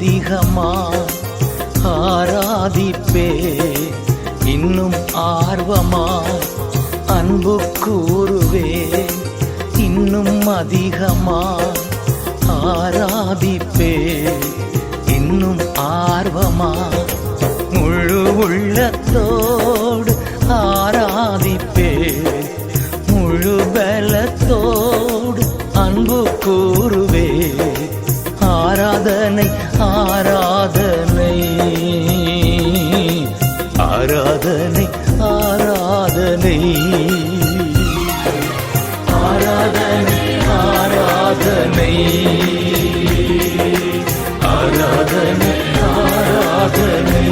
அதிகமாய் ஆராதிப்பே இன்னும் ஆர்வமாய் அன்பு கூறுவே இன்னும் அதிகமாய் ஆராதிப்பே இன்னும் ஆர்வமாய் முழு உள்ளத்தோடு ஆராதிப்பே முழு பலத்தோடு அன்பு கூறுவே ஆராதனை ஆராதனை ஆராதனை ஆராதனை ஆராதனை ஆராதனை ஆராதனை ஆராதனை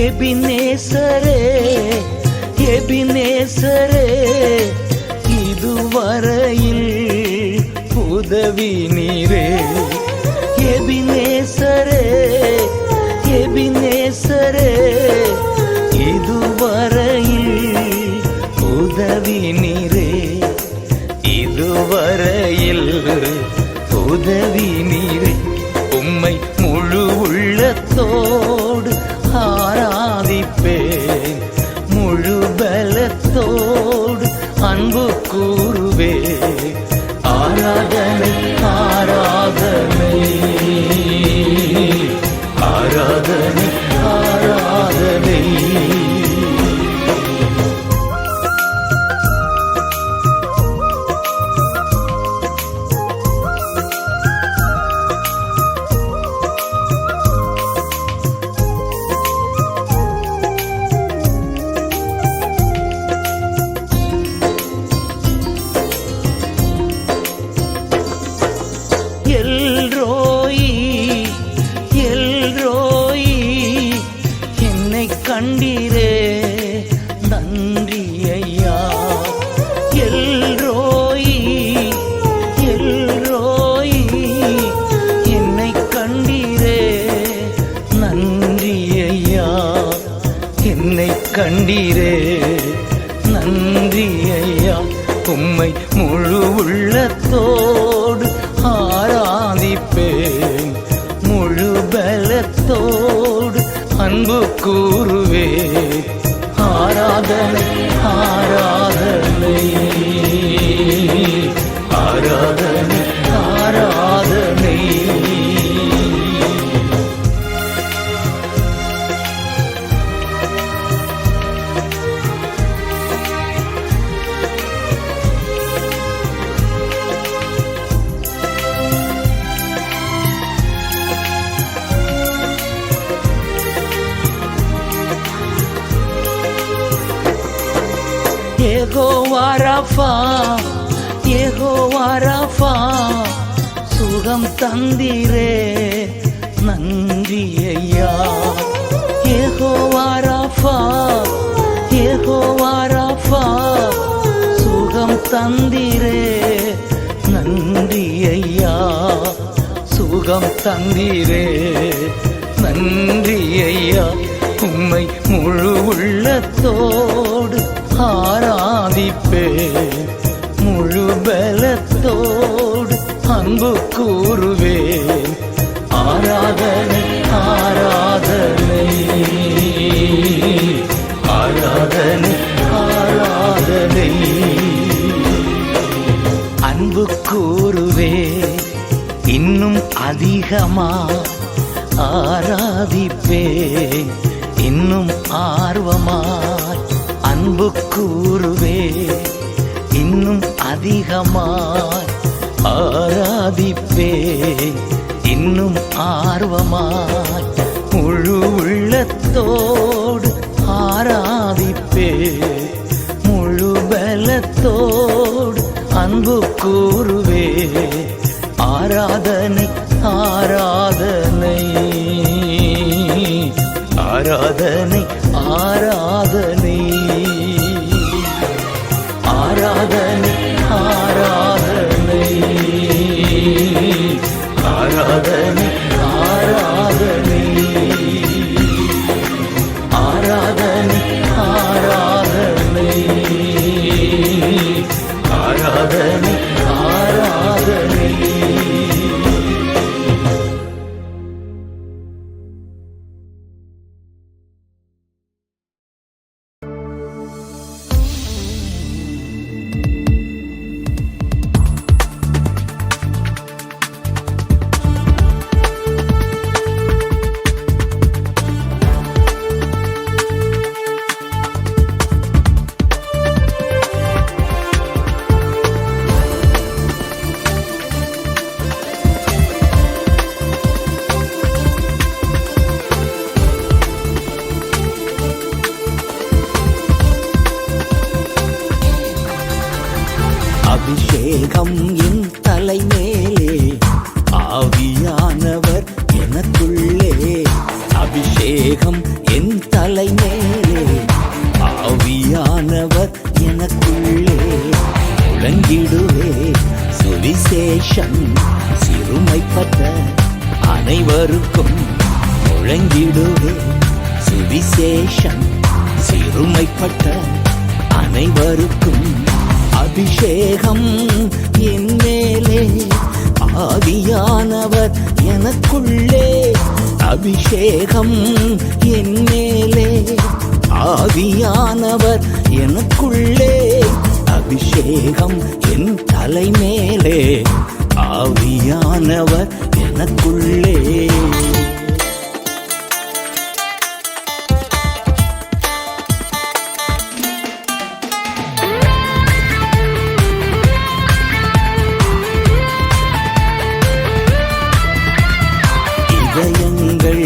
எபினேசரே எபினேசரே இதுவரையில் உதவி நீரே எபினேசரே எபினேசரே இதுவரையில் உதவி நீரே இதுவரையில் உதவி நீரே உம்மை முழு உள்ளத்தோடு ஆராதிப்பேன் முழு பலத்தோடு அன்பு கூறுவே ஆராதனை ஆராதனை ஆராதனை ஆராதனை கண்டீரே நன்றி ஐயா எல்ரோயி எல்ரோயி என்னை கண்டீரே நன்றி ஐயா என்னை கண்டீரே நன்றி ஐயா உம்மை முழு உள்ளத்தோடு ஆராதிப்பேன் முழு பலத்தோடு அன்பு கூறுவே ஆராதனை ஆராதனை ஆராதனை ஆராதனை யெகோவா ராஃபா யெகோவா ராஃபா சுகம் தந்தீரே நன்றி ஐயா யெகோவா ராஃபா யெகோவா ராஃபா சுகம் தந்தீரே நன்றி ஐயா சுகம் தந்தீரே நன்றி ஐயா உம்மை முழு உள்ளத்தோடு ஆராதிப்பேன் முழு பலத்தோடு அன்பு கூறுவேன் ஆராதனை ஆராதனை ஆராதனை ஆராதனை அன்பு கூறுவே இன்னும் அதிகமா ஆராதிப்பேன் இன்னும் ஆர்வமாய் அன்பு கூறுவே இன்னும் அதிகமாய் ஆராதிப்பே இன்னும் ஆர்வமாய் முழு உள்ளத்தோடு ஆராதிப்பே முழு பலத்தோடு அன்பு கூறுவே ஆராதனை ஆராதனை ஆராதனை ஆராதனை மேலே ஆவியானவர் எனக்குள்ளே அபிஷேகம் என் தலை மேலே ஆவியானவர் எனக்குள்ளே முழங்கிடுவே சுவிசேஷம் சிறுமைப்பட்ட அனைவருக்கும் முழங்கிடுவே சுவிசேஷம் சிறுமைப்பட்ட அனைவருக்கும் அபிஷேகம் என் மேலே ஆவியானவர் எனக்குள்ளே அபிஷேகம் என் மேலே ஆவியானவர் எனக்குள்ளே அபிஷேகம் என் தலை மேலே ஆவியானவர் எனக்குள்ளே இதயங்கள்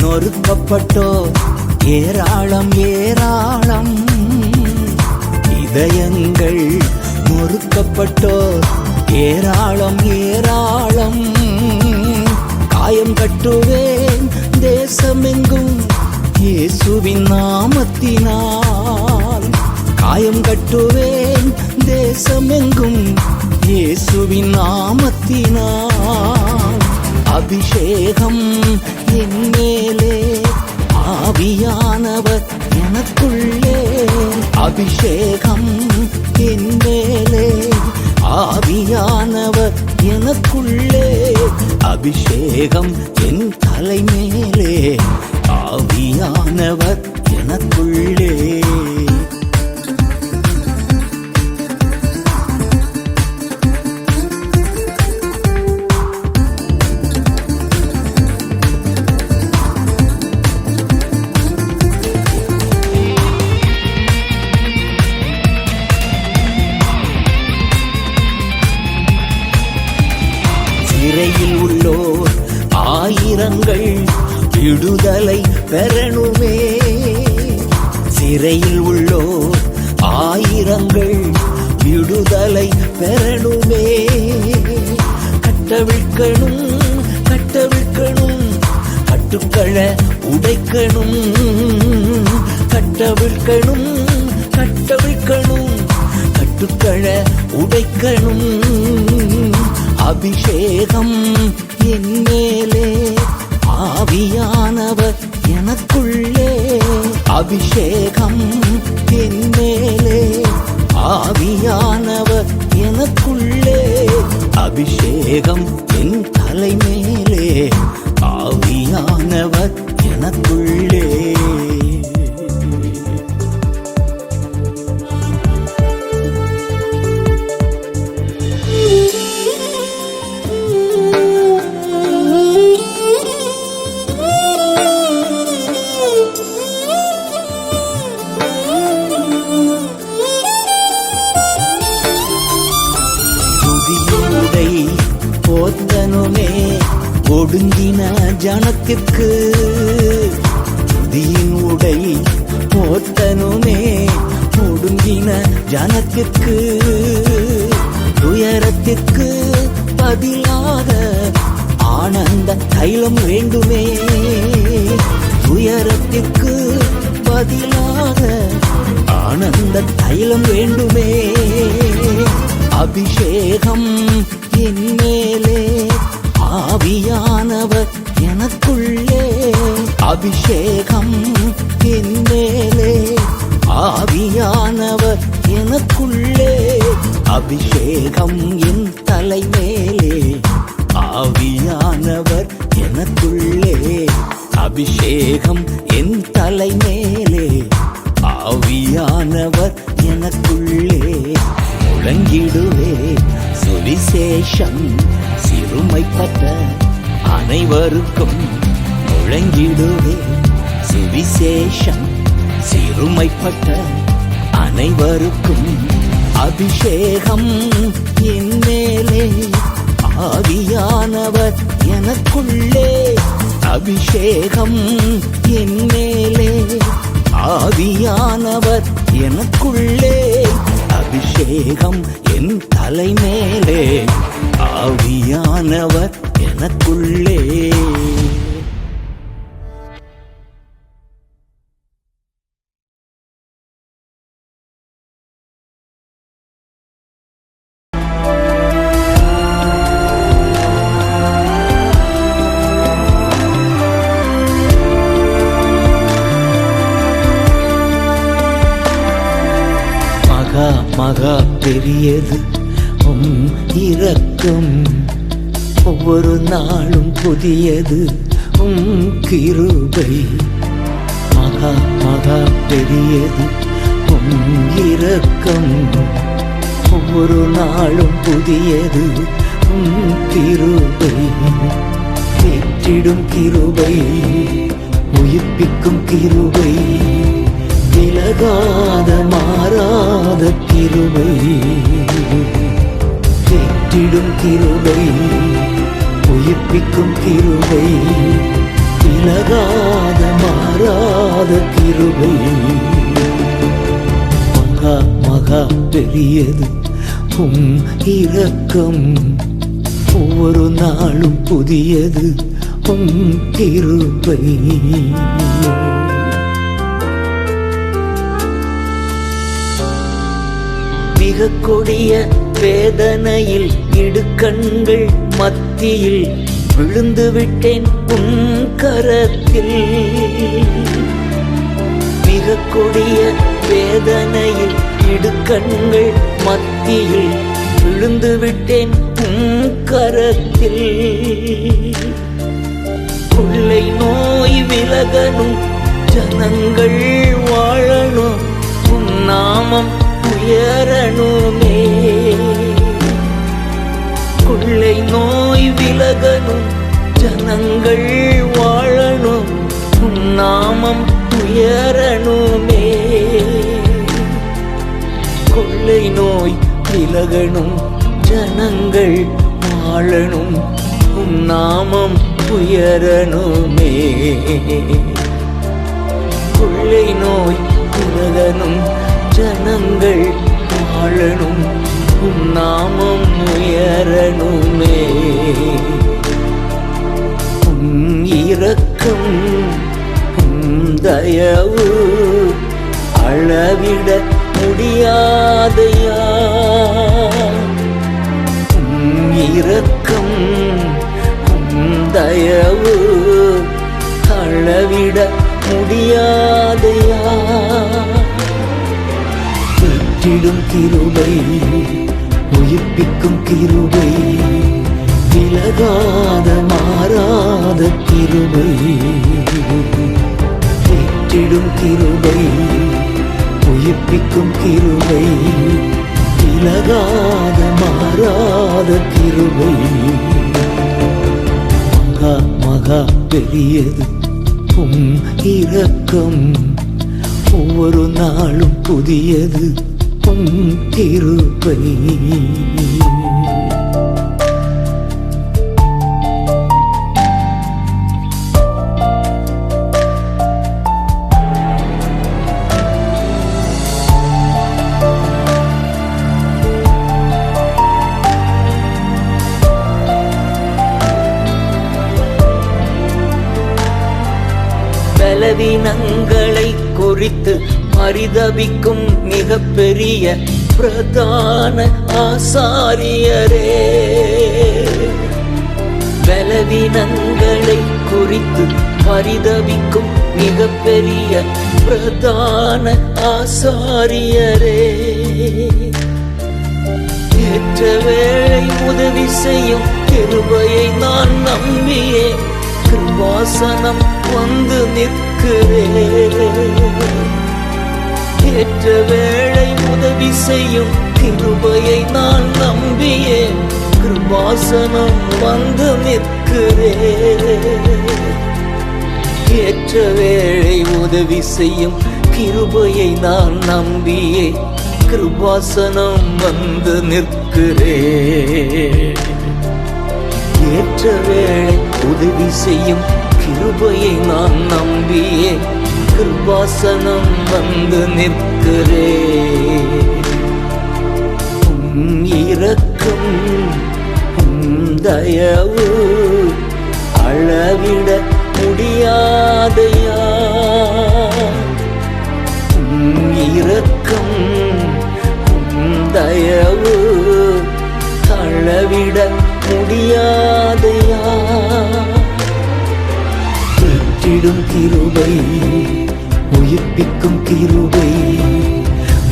நொறுக்கப்பட்டோர் ஏராளம் ஏராளம் இதயங்கள் நொறுக்கப்பட்டோர் ஏராளம் ஏராளம் காயம் கட்டுவேன் தேசமெங்கும் இயேசுவின் நாமத்தினால் காயம் கட்டுவேன் தேசமெங்கும் இயேசுவின் நாமத்தினால் அபிஷேகம் என் மேலே ஆவியானவர் எனக்குள்ளே அபிஷேகம் என் மேலே ஆவியானவர் எனக்குள்ளே அபிஷேகம் என் தலை மேலே ஆவியானவர் எனக்குள்ளே சிறையில் உள்ளோர் ஆயிரங்கள் விடுதலை பெறணுமே சிறையில் உள்ளோர் ஆயிரங்கள் விடுதலை பெறணுமே கட்டவிழ்க்கணும் கட்டவிழ்க்கணும் கட்டுக்களை உடைக்கணும் கட்டவிழ்க்கணும் கட்டவிழ்க்கணும் கட்டுக்களை உடைக்கணும் அபிஷேகம் என் மேலே ஆவியானவர் எனக்குள்ளே அபிஷேகம் என் மேலே ஆவியானவர் எனக்குள்ளே அபிஷேகம் என் தலை மேலே ஆவியானவர் எனக்குள்ளே போத்தனுமே ஒடுங்கின ஜனத்திற்கு துதியின் உடை போத்தனுமே ஒடுங்கின ஜனத்திற்கு துயரத்திற்கு பதிலாக ஆனந்த தைலம் வேண்டுமே துயரத்திற்கு பதிலாக ஆனந்த தைலம் வேண்டுமே அபிஷேகம் என் மேலே ஆவியானவர் எனக்குள்ளே அபிஷேகம் என் மேலே ஆவியானவர் எனக்குள்ளே அபிஷேகம் என் தலை மேலே ஆவியானவர் எனக்குள்ளே அபிஷேகம் என் தலை மேலே ஆவியானவர் எனக்குள்ளே முழங்கிடுவே சுவிசேஷம் சிறுமைப்பட்ட அனைவருக்கும் முழங்கிடுவே சுவிசேஷம் சிறுமைப்பட்ட அனைவருக்கும் அபிஷேகம் என் மேலே ஆவியானவர் எனக்குள்ளே அபிஷேகம் என் மேலே ஆவியானவர் எனக்குள்ளே அபிஷேகம் என் தலை மேலே ஆவியானவர் எனக்குள்ளே. மகா பெரியது இரக்கம், ஒவ்வொரு நாளும் புதியது கிருபை. மகா பெரியது இரக்கம், ஒவ்வொரு நாளும் புதியது கிருபை. ஏற்றிடும் கிருபை, உயிர்ப்பிக்கும் கிருபை, விலகாத மாறாத கிருபை. ஏற்றிடும் கிருபை, உயிர்ப்பிக்கும் கிருபை, விலகாத மாறாத கிருபை. மகா பெரியது இரக்கம், ஒவ்வொரு நாளும் புதியது கிருபை. மிக கொடிய வேதனையில் இடுக்கண்கள் மத்தியில் விழுந்து விட்டேன் உன் கரத்தில். மிக கொடிய வேதனையில் இடுக்கண்கள் மத்தியில் விழுந்து விட்டேன் உன் கரத்தில். கொள்ளை நோய் விலகணும், ஜனங்கள் வாழணும், உன் நாமம் உயரணுமே. கொள்ளை நோய் விலகணும், ஜனங்கள் வாழணும், உன் நாமம் உயரணுமே. கொள்ளை நோய் விலகணும், ஜனங்கள் வாழணும், உன் நாமம் உயரணுமே. கொள்ளை நோய் விலகணும், ஜனங்கள் வாழணும், உன் நாமம் உயரணுமே. உன் இரக்கம் தயவு அளவிட முடியாதையா. உன் இரக்கம் தயவு அளவிட முடியாதையா. ஏற்றிடும் கிருபை, உயிர்ப்பிக்கும் கிருபை, விலகாத மாறாத கிருபை. ஏற்றிடும் கிருபை, உயிர்ப்பிக்கும் கிருபை, விலகாத மாறாத கிருபை. மகா பெரியது இரக்கம், ஒவ்வொரு நாளும் புதியது கிருபை. பலவீனங்களை குறித்து பரிதபிக்கும் மிகப்பெரிய பிரதான ஆசாரியரே. பலவீனங்களை குறித்து பரிதபிக்கும் மிகப்பெரிய பிரதான ஆசாரியரே. ஏற்ற வேளை உதவி செய்யும் கிருபையை நான் நம்பியே கிருபாசனம் வந்து நிற்கிறேன். ஏற்ற வேளை உதவி செய்யும் கிருபையை நான் நம்பியே கிருபாசனம் வந்து நிற்கிறேன். ஏற்ற வேளை உதவி செய்யும் கிருபையை நான் நம்பியே கிருபாசனம் வந்து நிற்கிறேன். ஏற்ற வேளை உதவி செய்யும் கிருபையை நான் நம்பியே கிருபாசனம் வந்து நிற்கிறேன். இரக்கம் தயவு அளவிட முடியாதையா, இரக்கம் தயவு அளவிட முடியாதையா, ஏற்றிடும் கிருபை உயிர்ப்பிக்கும் கிருபை,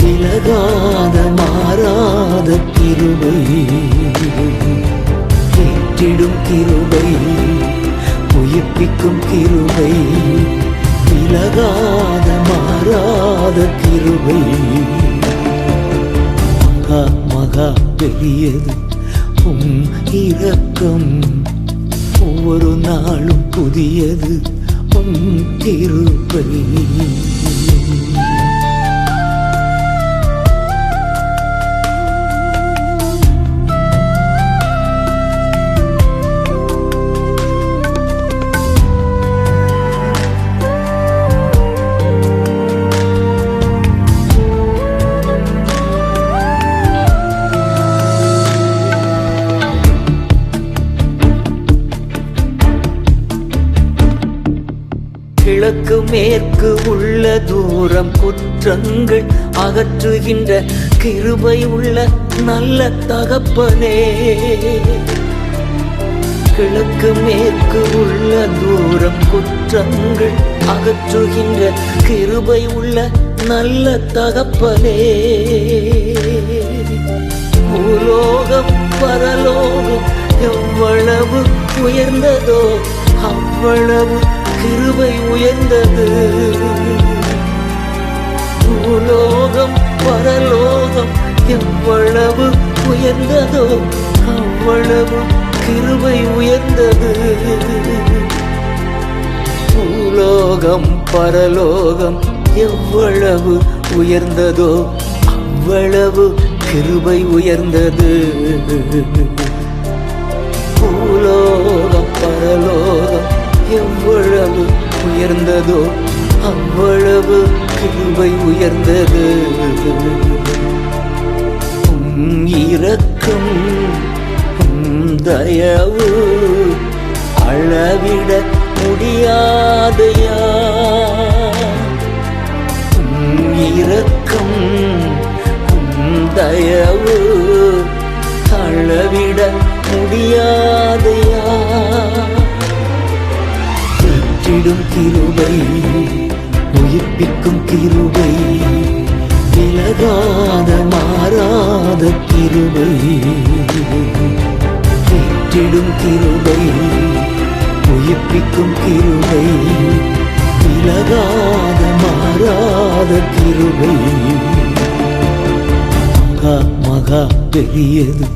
விலகாத மாறாத கிருபை, ஏற்றிடும் கிருபை உயிர்ப்பிக்கும் கிருபை, விலகாத மாறாத கிருபை, மகா மகா பெரியது இரக்கம், ஒவ்வொரு நாளும் புதியது கிருபை. கிழக்கு மேற்கு உள்ள தூரம் குற்றங்கள் அகற்றுகின்ற கிருபை உள்ள நல்ல தகப்பனே, கிழக்கு மேற்கு உள்ள தூரம் குற்றங்கள் அகற்றுகின்ற கிருபை உள்ள நல்ல தகப்பனே, பூலோகம் பரலோகம் எவ்வளவு உயர்ந்ததோ அவ்வளவு கிருபை உயர்ந்தது, பூலோகம் பரலோகம் எவ்வளவு உயர்ந்ததோ அவ்வளவு கிருபை உயர்ந்தது, பூலோகம் பரலோகம் எவ்வளவு உயர்ந்ததோ அவ்வளவு கிருபை உயர்ந்தது, பூலோகம் பரலோகம் எவ்வளவு உயர்ந்ததோ அவ்வளவு கிருபை உயர்ந்தது, இரக்கம் தயவு அளவிட முடியாதையா, இரக்கம் தயவு அளவிட முடியாதையா, ஏற்றிடும் கிருபை உயிர்ப்பிக்கும் கிருபை, விலகாத மாறாத கிருபை, ஏற்றிடும் கிருபை உயிர்ப்பிக்கும் கிருபை, விலகாத மாறாத கிருபை, மகா மகா பெரியது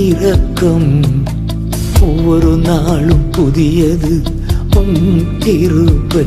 இரக்கம், ஒவ்வொரு நாளும் புதியது கிருபை.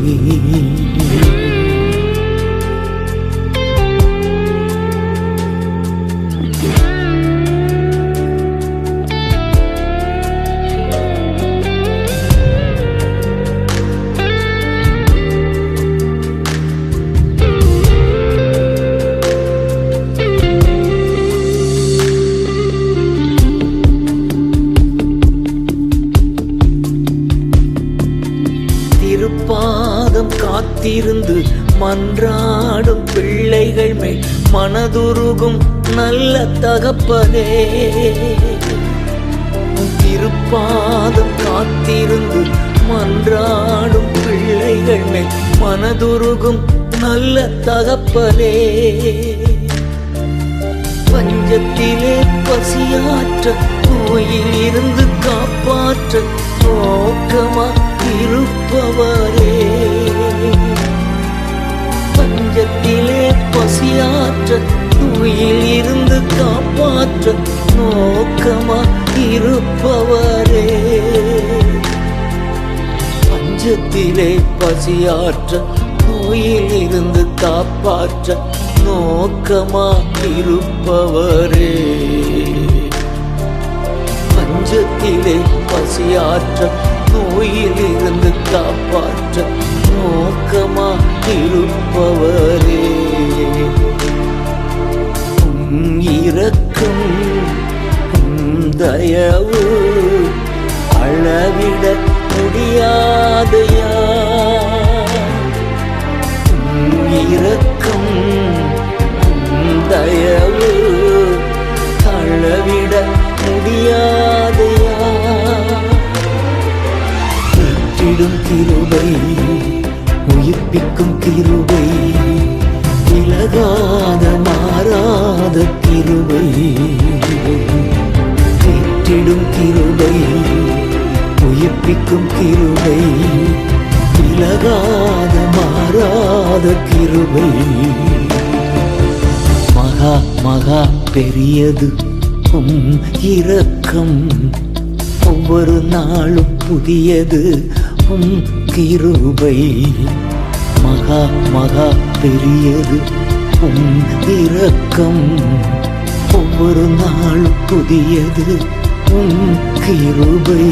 திருப்பாதம் காத்திருந்து மன்றாடும் பிள்ளைகள் மேல் மனதுருகும் நல்ல தகப்பனே, திருப்பாதம் காத்திருந்து மன்றாடும் பிள்ளைகள் மேல் மனதுருகும் நல்ல தகப்பனே, பஞ்சத்திலே பசியாற்ற நோயில் இருந்து காப்பாற்ற நோக்கமா இருப்பவரே, பஞ்சத்திலே பசியாற்ற நோயில் இருந்து காப்பாற்ற நோக்கமா இருப்பவரே, பஞ்சத்திலே பசியாற்ற நோயில் இருந்து காப்பாற்ற நோக்கமா இருப்பவரே, பஞ்சத்திலே பசியாற்ற நோயில் இருந்து காப்பாற்ற நோக்கமா இருப்பவரே, இரக்கம் தயவு அளவிட முடியாதையா. இரக்கம் தயவு அளவிட முடியாதையா. ஏற்றிடும் கிருபை உயிர்ப்பிக்கும் கிருபை விலகாத மாறாத கிருபை. ஏற்றிடும் கிருபை உயிர்ப்பிக்கும் கிருபை விலகாத மாறாத கிருபை. மகா மகா பெரியது இரக்கம் ஒவ்வொரு நாளும் புதியது கிருபை. மகா மகா பெரியது இரக்கம் ஒவ்வொரு நாளும் புதியது கிருபை.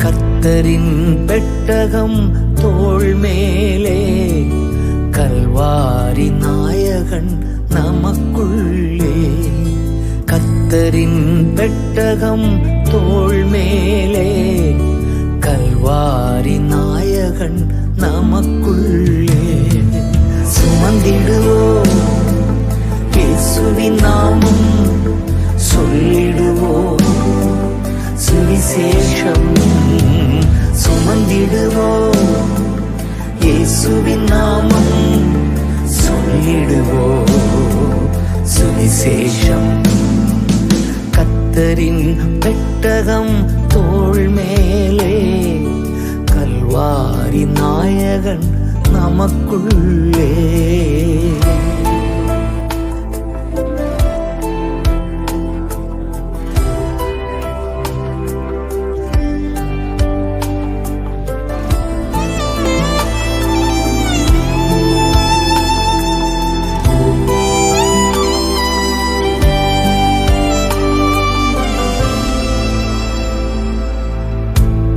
கர்த்தரின் பெட்டகம் தோள் மேலே கல்வாரி நாயகன் நமக்குள்ளே. கர்த்தரின் பெட்டகம் தோள் மேலே கல்வாரி நாயகன் நமக்குள்ளே. சுமந்திடுவோம் இயேசுவின் நாமம் சொல்லிடுவோம் சுவிசேஷம். சுமந்திடுவோம் இயேசுவின் நாமம் சொல்லிடுவோம் சுவிசேஷம். கர்த்தரின் பெட்டகம் தோள் மேலே கல்வாரி நாயகன் நமக்குள்ளே.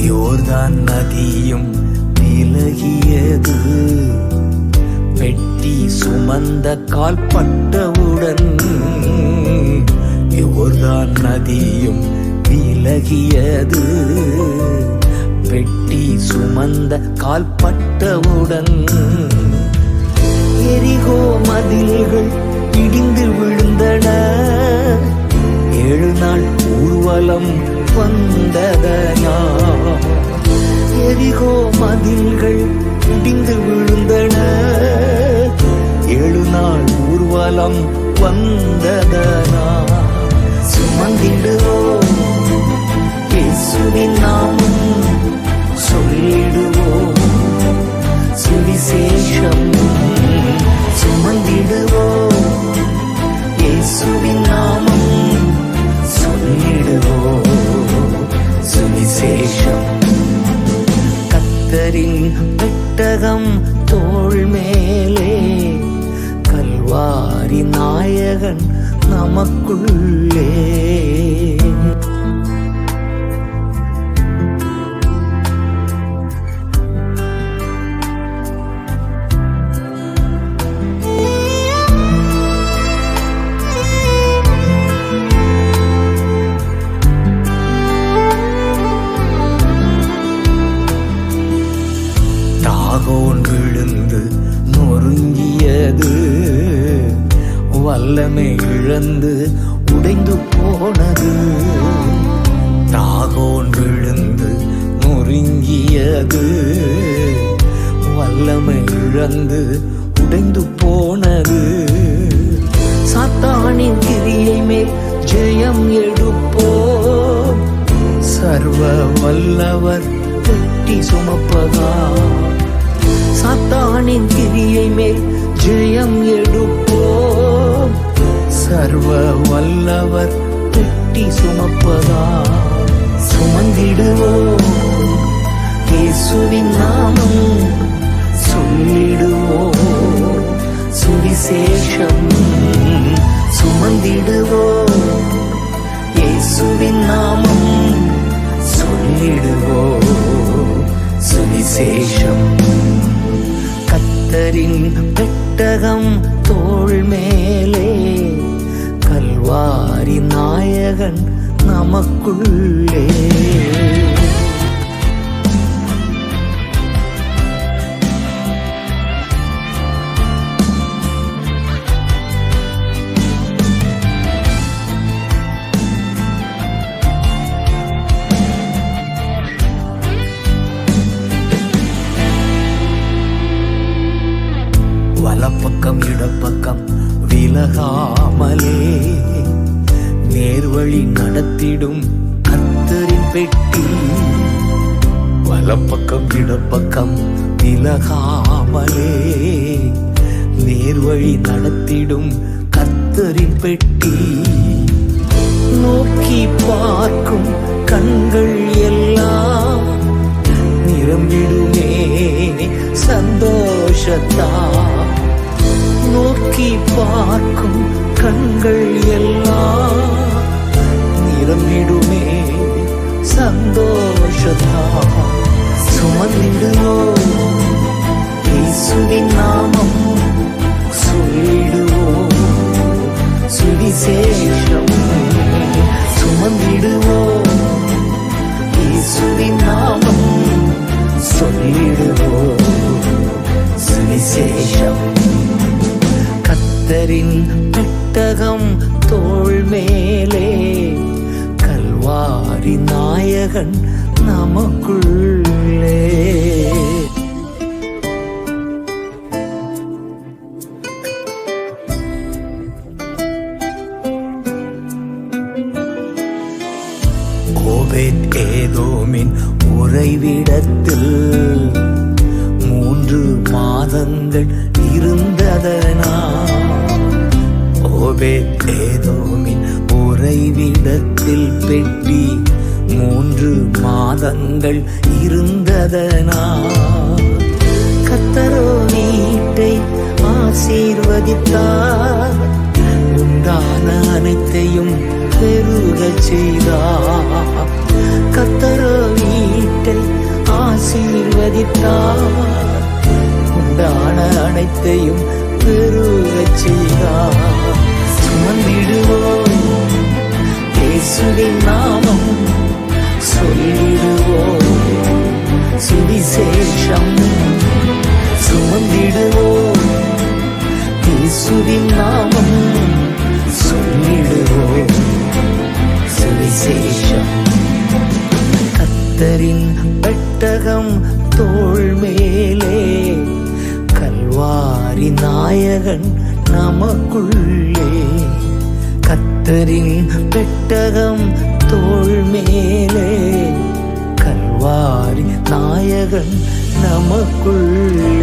யோர்தான் நதியும் விலகியது பெட்டி சுமந்த கால்பட்டவுடன். யோர்தான் நதியும் விலகியது பெட்டி சுமந்த கால்பட்டவுடன். எரிகோ மதில்கள் இடிந்து விழுந்தன 7 நாள் ஊர்வலம் வந்ததனா. எரிகோ மதில்கள் இடிந்து விழுந்தன 7 நாள் ஊர்வலம் வந்ததனா. சுமந்திடுவோம் இயேசுவின் நாமம் சொல்லிடுவோம் சுவிசேஷம். சுமந்திடுவோம் இயேசுவின் நாமம் சொல்லிடுவோம் சுவிசேஷம். கர்த்தரின் பெட்டகம் தோள் மேலே கல்வாரி நாயகன் நமக்குள்ளே. தாகோன் விழுந்து நொறுங்கியது இழந்து உடைந்து போனது. தாகோன் விழுந்து நொறுங்கியது. வல்லமை இழந்து உடைந்து போனது. சாத்தானின் கிரியை மேல் ஜெயம் எடுப்போம். சர்வ வல்லவர் வெட்டி சுமப்பதா. சாத்தானின் கிரியை மேல் ஜெயம் எடுப்போம். சர்வ வல்லவர் வெட்டி சுமப்பதா. சுமந்திடுவோம் இயேசுவின் நாமம் சொல்லிடுவோம். சுவிசேஷம் சுமந்திடுவோம் இயேசுவின் நாமம் சொல்லிடுவோம். சுவிசேஷம் கர்த்தரின் பெட்டகம் தோள் மேலே. கல்வாரி நாயகன் நமக்குள்ளே. வலப்பக்கம் இடப்பக்கம் விலகாமலே நேர்வழி நடத்திடும் கர்த்தரின் பெட்டி. வலப்பக்கம் இடப்பக்கம் விலகாமலே நேர்வழி நடத்திடும் கர்த்தரின் பெட்டி. நோக்கி பார்க்கும் கண்கள் எல்லாம் நிரம்பிடுமே சந்தோஷத்தா. நோக்கி பார்க்கும் கண்கள் எல்லாம் நிரம்பிடுமே சந்தோஷத்தா. சுமந்திடுவோம் இயேசுவின் நாமம் சொல்லிடுவோம். சுவிசேஷம் சுமந்திடுவோம் இயேசுவின் நாமம் சொல்லிடுவோம். சுவிசேஷம் கர்த்தரின் பெட்டகம் தோள் மேலே. கல்வாரி நாயகன் நமக்குள்ளே. ஓபேத் ஏதோமின் உறைவிடத்தில் 3 மாதங்கள் இருந்ததனா. ஓபேத் ஏதோமின் உறைவிடத்தில் பெட்டி 3 மாதங்கள் இருந்ததனா. கர்த்தரோ வீட்டை ஆசீர்வதித்தார். உண்டான அனைத்தையும் பெருகச் செய்தார். கர்த்தரோ வீட்டை ஆசீர்வதித்தார். உண்டான அனைத்தையும் பெருகச் செய்தார். சுமந்திடுவோம் இயேசுவின் நாமம் சொல்லிடுவோம். சுவிசேஷம் சுமந்திடுவோம் இயேசுவின் நாமம் சொல்லிடுவோம். சுவிசேஷம் கர்த்தரின் பெட்டகம் தோள் மேலே. கல்வாரி நாயகன் நமக்குள்ளே. கர்த்தரின் பெட்டகம் தோள் மேலே. கல்வாரி நாயகன் நமக்குள்ளே.